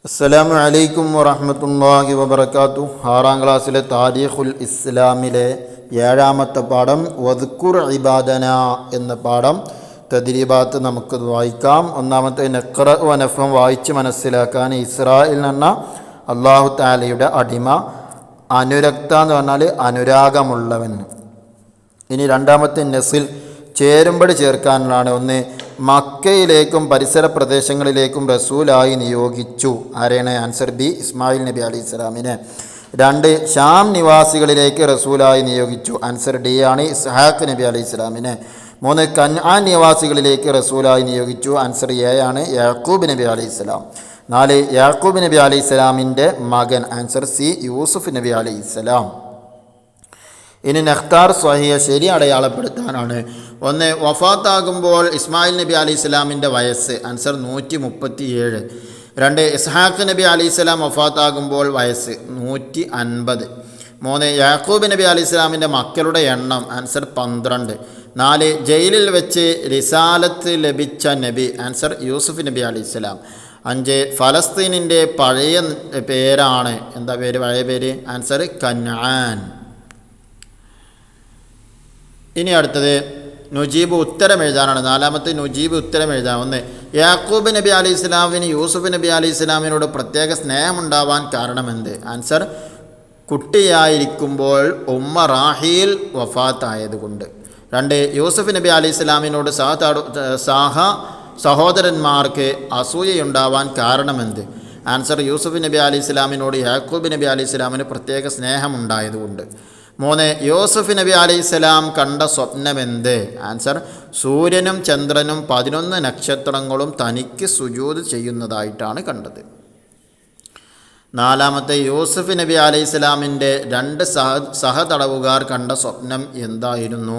അസ്സലാമു അലൈക്കും വറഹ്മത്തുള്ളാഹി വബറകാതുഹു. 6ാം ക്ലാസ്സിലെ താരീഖുൽ ഇസ്ലാമിലെ 7ാമത്തെ പാഠം വദ്കുർ ഇബാദന എന്ന പാഠം തദ്രീബാത്ത് നമുക്ക് വായിക്കാം. ഒന്നാമത്തെ നഖ്റ വ നഫം വായിച്ച് മനസ്സിലാക്കാൻ. ഇസ്രായേൽ എന്ന അല്ലാഹു തആലയുടെ അടിമ, അനുരക്ത എന്ന് പറഞ്ഞാൽ അനുരാഗമുള്ളവൻ. ഇനി രണ്ടാമത്തെ നസിൽ ചേരുമ്പടി ചേർക്കാനുള്ളതാണ്. ഒന്ന്, മക്കയിലേക്കും പരിസര പ്രദേശങ്ങളിലേക്കും റസൂലായി നിയോഗിച്ചു. ആരെയാണ്? ആൻസർ ബി, ഇസ്മായിൽ നബി അലൈഹി സ്വലാമിനെ. 2, ഷാം നിവാസികളിലേക്ക് റസൂലായി നിയോഗിച്ചു. ആൻസർ ഡി ആണ്, ഇസ്ഹാഖ് നബി അലൈഹി സ്വലാമിനെ. 3, കൻആൻ നിവാസികളിലേക്ക് റസൂലായി നിയോഗിച്ചു. ആൻസർ എ ആണ്, യാക്കൂബ് നബി അലൈഹി സ്വലാം. 4, യാക്കൂബ് നബി അലൈഹി സ്വലാമിൻ്റെ മകൻ. ആൻസർ സി, യൂസുഫ് നബി അലൈഹി സ്വലാം. ഇനി നഖ്താർ സ്വഹിയ ശരി അടയാളപ്പെടുത്താനാണ്. 1, വഫാത്താകുമ്പോൾ ഇസ്മായിൽ നബി അലൈഹി സ്വലാമിൻ്റെ വയസ്സ്. ആൻസർ 137. 2, ഇസ്ഹാഖ് നബി അലൈഹി സ്വലാം വഫാത്താകുമ്പോൾ വയസ്സ് 150. 3, യാക്കൂബ് നബി അലൈഹി സ്വലാമിൻ്റെ മക്കളുടെ എണ്ണം. ആൻസർ 12. 4, ജയിലിൽ വെച്ച് റിസാലത്ത് ലഭിച്ച നബി. ആൻസർ യൂസുഫ് നബി അലൈഹി സ്വലാം. 5, ഫലസ്തീനിൻ്റെ പഴയ പേരാണ്. എന്താ പേര്? പഴയ പേര്? ആൻസർ കൻആൻ. ഇനി അടുത്തത് നുജീബ് ഉത്തരം എഴുതാനാണ്. 4ാമത്തെ നുജീബ് ഉത്തരം എഴുതാൻ. 1, യാക്കൂബ് നബി അലൈഹി സ്വലാമിന് യൂസുഫ് നബി അലൈഹി സ്വലാമിനോട് പ്രത്യേക സ്നേഹമുണ്ടാവാൻ കാരണമെന്ത്? ആൻസർ കുട്ടിയായിരിക്കുമ്പോൾ ഉമ്മ റാഹീൽ വഫാത്തായതുകൊണ്ട്. 2, യൂസുഫ് നബി അലൈഹി സ്വലാമിനോട് സഹോദരന്മാർക്ക് അസൂയയുണ്ടാവാൻ കാരണമെന്ത്? ആൻസർ യൂസുഫ് നബി അലൈഹി സ്വലാമിനോട് യാക്കൂബ് നബി അലൈഹി സ്വലാമിന് പ്രത്യേക സ്നേഹമുണ്ടായതുകൊണ്ട്. 3, യൂസുഫ് നബി അലൈഹി സ്വലാം കണ്ട സ്വപ്നമെന്ത്? ആൻസർ സൂര്യനും ചന്ദ്രനും 11 നക്ഷത്രങ്ങളും തനിക്ക് സുജൂദ് ചെയ്യുന്നതായിട്ടാണ് കണ്ടത്. 4ാമത്തെ യൂസുഫ് നബി അലൈഹി സ്വലാമിൻ്റെ 2 സഹതടവുകാർ കണ്ട സ്വപ്നം എന്തായിരുന്നു?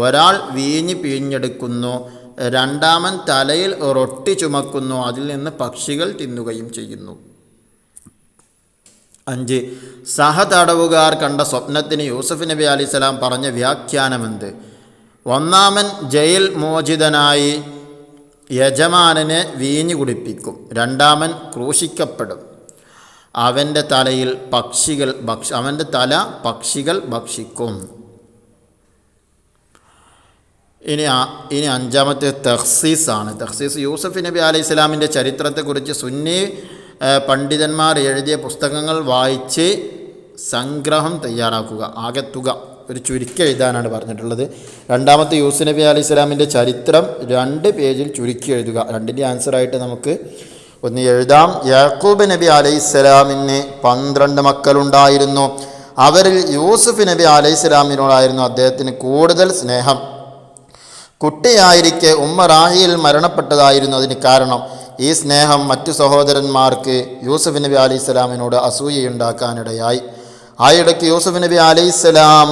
ഒരാൾ വീഞ്ഞ് പിഴിഞ്ഞെടുക്കുന്നു, രണ്ടാമൻ തലയിൽ റൊട്ടി ചുമക്കുന്നു, അതിൽ നിന്ന് പക്ഷികൾ തിന്നുകയും ചെയ്യുന്നു. 5, സഹതടവുകാർ കണ്ട സ്വപ്നത്തിന് യൂസുഫ് നബി അലൈഹി സ്വലാം പറഞ്ഞ വ്യാഖ്യാനമെന്ത്? ഒന്നാമൻ ജയിൽ മോചിതനായി യജമാനനെ വീഞ്ഞു കുടിപ്പിക്കും, രണ്ടാമൻ ക്രൂശിക്കപ്പെടും, അവൻ്റെ തല പക്ഷികൾ ഭക്ഷിക്കും. ഇനി 5ാമത്തെ തഖ്സീസാണ്. തഖ്സീസ് യൂസുഫ് നബി അലൈഹി സ്വലാമിൻ്റെ ചരിത്രത്തെക്കുറിച്ച് സുന്നി പണ്ഡിതന്മാർ എഴുതിയ പുസ്തകങ്ങൾ വായിച്ച് സംഗ്രഹം തയ്യാറാക്കുക. ആകെത്തുക ഒരു ചുരുക്കി എഴുതാനാണ് പറഞ്ഞിട്ടുള്ളത്. 2ാമത്തെ യൂസുഫ് നബി അലൈഹി സ്വലാമിൻ്റെ ചരിത്രം 2 പേജിൽ ചുരുക്കി എഴുതുക. 2ൻ്റെ ആൻസറായിട്ട് നമുക്ക് ഒന്ന് എഴുതാം. യാക്കൂബ് നബി അലൈഹി സ്വലാമിന് 12 മക്കളുണ്ടായിരുന്നു. അവരിൽ യൂസുഫ് നബി അലൈഹി സ്വലാമിനോടായിരുന്നു അദ്ദേഹത്തിന് കൂടുതൽ സ്നേഹം. കുട്ടിയായിരിക്കെ ഉമ്മ റാഹീൽ മരണപ്പെട്ടതായിരുന്നു അതിന് കാരണം. ഈ സ്നേഹം മറ്റു സഹോദരന്മാർക്ക് യൂസുഫ് നബി അലൈഹി സ്വലാമിനോട് അസൂയയുണ്ടാക്കാനിടയായി. ആയിടയ്ക്ക് യൂസുഫ് നബി അലൈഹി സ്വലാം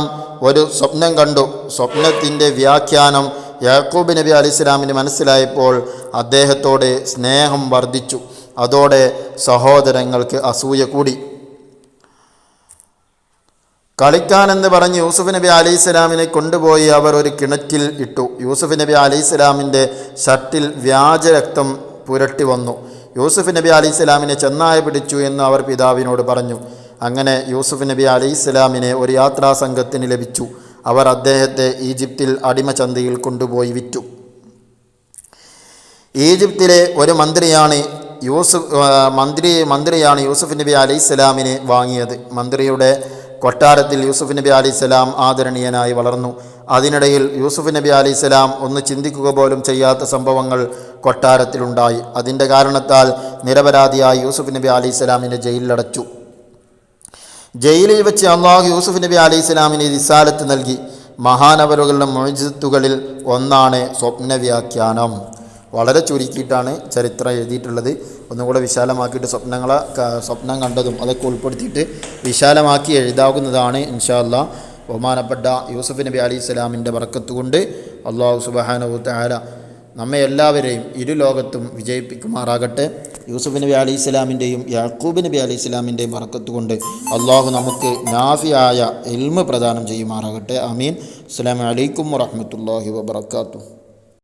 ഒരു സ്വപ്നം കണ്ടു. സ്വപ്നത്തിൻ്റെ വ്യാഖ്യാനം യാക്കൂബ് നബി അലൈഹി സ്വലാമിന് മനസ്സിലായപ്പോൾ അദ്ദേഹത്തോട് സ്നേഹം വർദ്ധിച്ചു. അതോടെ സഹോദരങ്ങൾക്ക് അസൂയ കൂടി. കളിക്കാനെന്ന് പറഞ്ഞ് യൂസുഫ് നബി അലൈഹി സ്വലാമിനെ കൊണ്ടുപോയി അവർ ഒരു കിണറ്റിൽ ഇട്ടു. യൂസുഫ് നബി അലൈഹി സ്വലാമിൻ്റെ ഷർട്ടിൽ വ്യാജരക്തം പുരട്ടി വന്നു. യൂസുഫ് നബി അലൈഹി സ്വലാമിനെ ചെന്നായ പിടിച്ചു എന്ന് അവർ പിതാവിനോട് പറഞ്ഞു. അങ്ങനെ യൂസുഫ് നബി അലൈഹി സ്വലാമിനെ ഒരു യാത്രാ സംഘത്തിന് ലഭിച്ചു. അവർ അദ്ദേഹത്തെ ഈജിപ്തിൽ അടിമചന്തയിൽ കൊണ്ടുപോയി വിറ്റു. ഈജിപ്തിലെ ഒരു മന്ത്രിയാണ് യൂസുഫ് നബി അലൈഹി സ്വലാമിനെ വാങ്ങിയത്. മന്ത്രിയുടെ കൊട്ടാരത്തിൽ യൂസുഫ് നബി അലൈഹി സ്വലാം ആദരണീയനായി വളർന്നു. അതിനിടയിൽ യൂസുഫ് നബി അലൈഹി സ്വലാം ഒന്ന് ചിന്തിക്കുക പോലും ചെയ്യാത്ത സംഭവങ്ങൾ കൊട്ടാരത്തിലുണ്ടായി. അതിൻ്റെ കാരണത്താൽ നിരപരാധിയായി യൂസുഫ് നബി അലൈഹി സ്വലാമിനെ ജയിലിലടച്ചു. ജയിലിൽ വെച്ച് അള്ളാഹു യൂസുഫ് നബി അലൈഹി സ്വലാമിന് റിസാലത്ത് നൽകി. മഹാനവറുകളുടെ മുഅ്ജിസത്തുകളിൽ ഒന്നാണ് സ്വപ്നവ്യാഖ്യാനം. വളരെ ചുരുക്കിയിട്ടാണ് ചരിത്രം എഴുതിയിട്ടുള്ളത്. ഒന്നുകൂടെ വിശാലമാക്കിയിട്ട് സ്വപ്നം കണ്ടതും അതൊക്കെ ഉൾപ്പെടുത്തിയിട്ട് വിശാലമാക്കി എഴുതാവുന്നതാണ് ഇൻഷാ അല്ലാഹ്. ബഹുമാനപ്പെട്ട യൂസുഫ് നബി അലൈഹി സ്വലാമിൻ്റെ ബറക്കത്ത് കൊണ്ട് അല്ലാഹു സുബ്ഹാനഹു വ തആല നമ്മെ എല്ലാവരെയും ഇരുലോകത്തും വിജയിപ്പിക്കുമാറാകട്ടെ. യൂസുഫ് നബി അലൈഹി സ്വലാമിൻ്റെയും യാക്കൂബ് നബി അലൈഹി സ്വലാമിൻ്റെയും ബറക്കത്ത് കൊണ്ട് അല്ലാഹു നമുക്ക് നാഫിയായ ഇൽമ് പ്രദാനം ചെയ്യുമാറാകട്ടെ. ആമീൻ. അസ്സലാമു അലൈക്കും വറഹ്മത്തുള്ളാഹി വബറകാതുഹു.